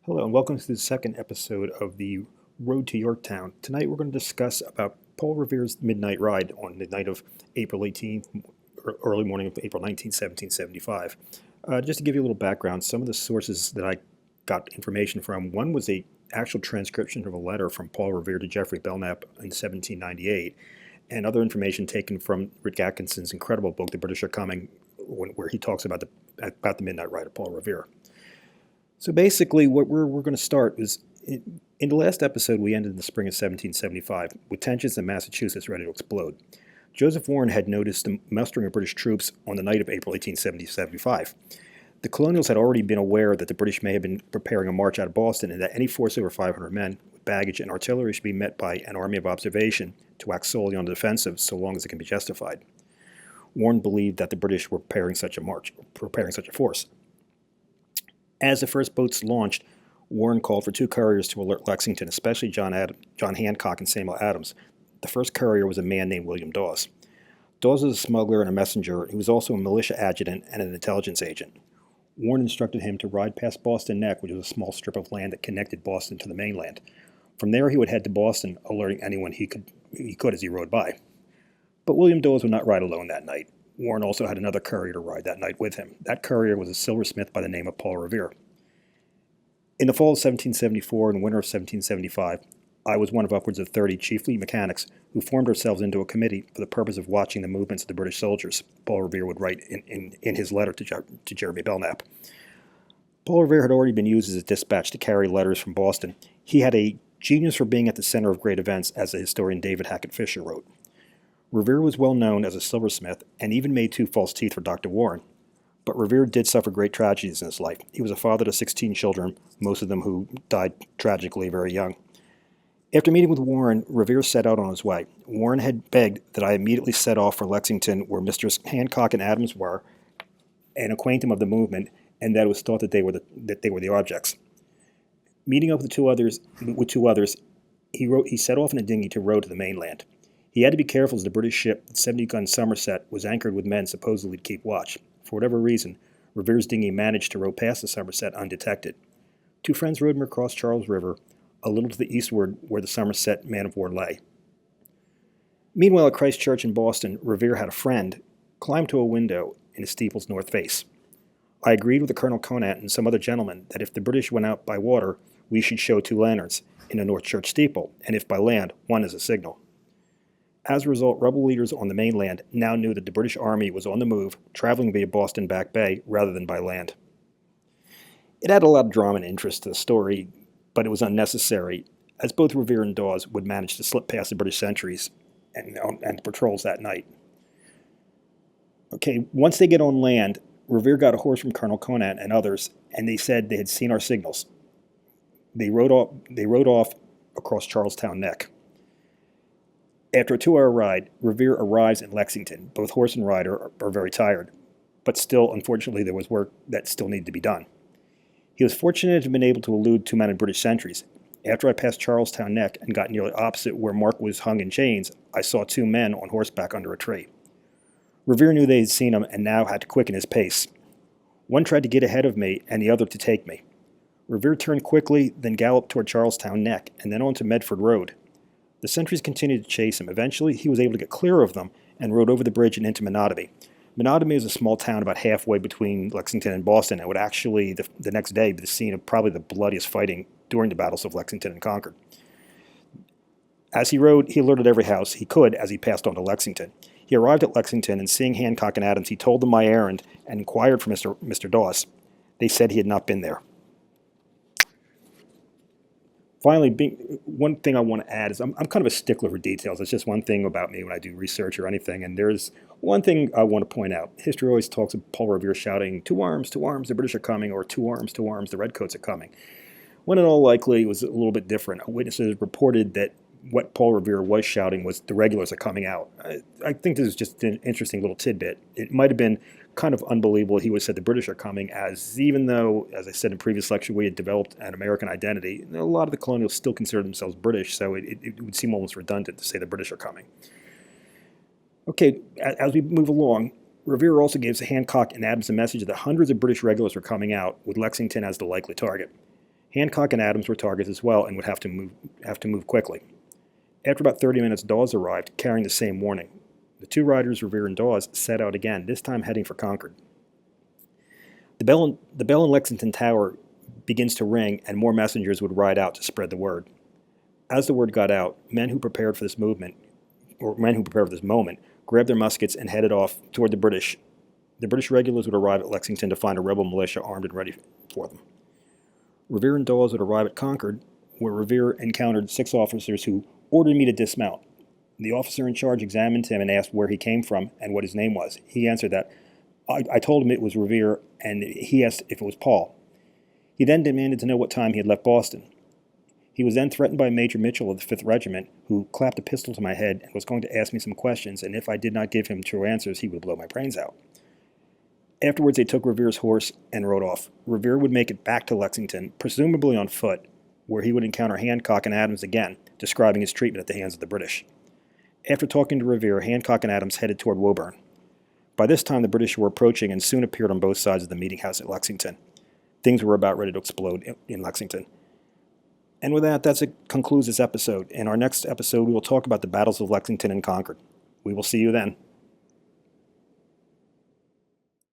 Hello and welcome to the second episode of the Road to Yorktown. Tonight we're going to discuss about Paul Revere's midnight ride on the night of April 18th, or early morning of April 19th, 1775. Just to give you a little background, some of the sources that I got information from, one was a actual transcription of a letter from Paul Revere to Jeremy Belknap in 1798, and other information taken from Rick Atkinson's incredible book, The British Are Coming, where he talks about the midnight ride of Paul Revere. So basically, what we're going to start is, in the last episode, we ended in the spring of 1775, with tensions in Massachusetts ready to explode. Joseph Warren had noticed the mustering of British troops on the night of April 18, 1775. The colonials had already been aware that the British may have been preparing a march out of Boston and that any force over 500 men, with baggage and artillery, should be met by an army of observation to act solely on the defensive so long as it can be justified. Warren believed that the British were preparing such a force. As the first boats launched, Warren called for two couriers to alert Lexington, especially John Hancock and Samuel Adams. The first courier was a man named William Dawes. Dawes was a smuggler and a messenger. He was also a militia adjutant and an intelligence agent. Warren instructed him to ride past Boston Neck, which was a small strip of land that connected Boston to the mainland. From there, he would head to Boston, alerting anyone he could as he rode by. But William Dawes would not ride alone that night. Warren also had another courier to ride that night with him. That courier was a silversmith by the name of Paul Revere. In the fall of 1774 and winter of 1775, I was one of upwards of 30 chiefly mechanics who formed ourselves into a committee for the purpose of watching the movements of the British soldiers, Paul Revere would write in his letter to Jeremy Belknap. Paul Revere had already been used as a dispatch to carry letters from Boston. He had a genius for being at the center of great events, as the historian David Hackett Fisher wrote. Revere was well known as a silversmith and even made two false teeth for Dr. Warren. But Revere did suffer great tragedies in his life. He was a father to 16 children, most of them who died tragically very young. After meeting with Warren, Revere set out on his way. Warren had begged that I immediately set off for Lexington, where Messrs. Hancock and Adams were, and acquaint him of the movement, and that it was thought that they were the objects. Meeting up with two others, he set off in a dinghy to row to the mainland. He had to be careful as the British ship, the 70-gun Somerset, was anchored with men supposedly to keep watch. For whatever reason, Revere's dinghy managed to row past the Somerset undetected. Two friends rowed him across Charles River, a little to the eastward where the Somerset man-of-war lay. Meanwhile, at Christ Church in Boston, Revere had a friend climb to a window in the steeple's north face. I agreed with the Colonel Conant and some other gentlemen that if the British went out by water, we should show two lanterns in the North Church steeple, and if by land, one as a signal. As a result, rebel leaders on the mainland now knew that the British Army was on the move, traveling via Boston Back Bay rather than by land. It added a lot of drama and interest to the story, but it was unnecessary, as both Revere and Dawes would manage to slip past the British sentries and patrols that night. Okay, once they get on land, Revere got a horse from Colonel Conant and others, and they said they had seen our signals. They rode off across Charlestown Neck. After a 2-hour ride, Revere arrives in Lexington. Both horse and rider are very tired, but still, unfortunately, there was work that still needed to be done. He was fortunate to have been able to elude two mounted British sentries. After I passed Charlestown Neck and got nearly opposite where Mark was hung in chains, I saw two men on horseback under a tree. Revere knew they had seen him and now had to quicken his pace. One tried to get ahead of me and the other to take me. Revere turned quickly, then galloped toward Charlestown Neck and then on to Medford Road. The sentries continued to chase him. Eventually, he was able to get clear of them and rode over the bridge and into Menotomy. Menotomy is a small town about halfway between Lexington and Boston and would actually, the next day, be the scene of probably the bloodiest fighting during the battles of Lexington and Concord. As he rode, he alerted every house he could as he passed on to Lexington. He arrived at Lexington, and seeing Hancock and Adams, he told them my errand and inquired for Mr. Dawes. They said he had not been there. Finally, one thing I want to add is I'm kind of a stickler for details. It's just one thing about me when I do research or anything. And there's one thing I want to point out. History always talks of Paul Revere shouting, two arms, the British are coming," or two arms, the Redcoats are coming. When in all likely, it was a little bit different. Witnesses reported that what Paul Revere was shouting was, "The regulars are coming out." I think this is just an interesting little tidbit. It might have been kind of unbelievable he would have said the British are coming, as even though, as I said in previous lecture, we had developed an American identity, a lot of the colonials still considered themselves British, so it would seem almost redundant to say the British are coming. Okay, as we move along, Revere also gives Hancock and Adams a message that hundreds of British regulars were coming out, with Lexington as the likely target. Hancock and Adams were targets as well and would have to move quickly. After about 30 minutes, Dawes arrived, carrying the same warning. The two riders, Revere and Dawes, set out again, this time heading for Concord. The bell in Lexington Tower begins to ring, and more messengers would ride out to spread the word. As the word got out, men who prepared for this moment, grabbed their muskets and headed off toward the British. The British regulars would arrive at Lexington to find a rebel militia armed and ready for them. Revere and Dawes would arrive at Concord, where Revere encountered 6 officers who ordered me to dismount. The officer in charge examined him and asked where he came from and what his name was. He answered that I told him it was Revere, and he asked if it was Paul. He then demanded to know what time he had left Boston. He was then threatened by Major Mitchell of the 5th Regiment, who clapped a pistol to my head and was going to ask me some questions, and if I did not give him true answers, he would blow my brains out. Afterwards, they took Revere's horse and rode off. Revere would make it back to Lexington, presumably on foot, where he would encounter Hancock and Adams again, describing his treatment at the hands of the British. After talking to Revere, Hancock and Adams headed toward Woburn. By this time, the British were approaching and soon appeared on both sides of the meeting house at Lexington. Things were about ready to explode in Lexington. And with that, concludes this episode. In our next episode, we will talk about the battles of Lexington and Concord. We will see you then.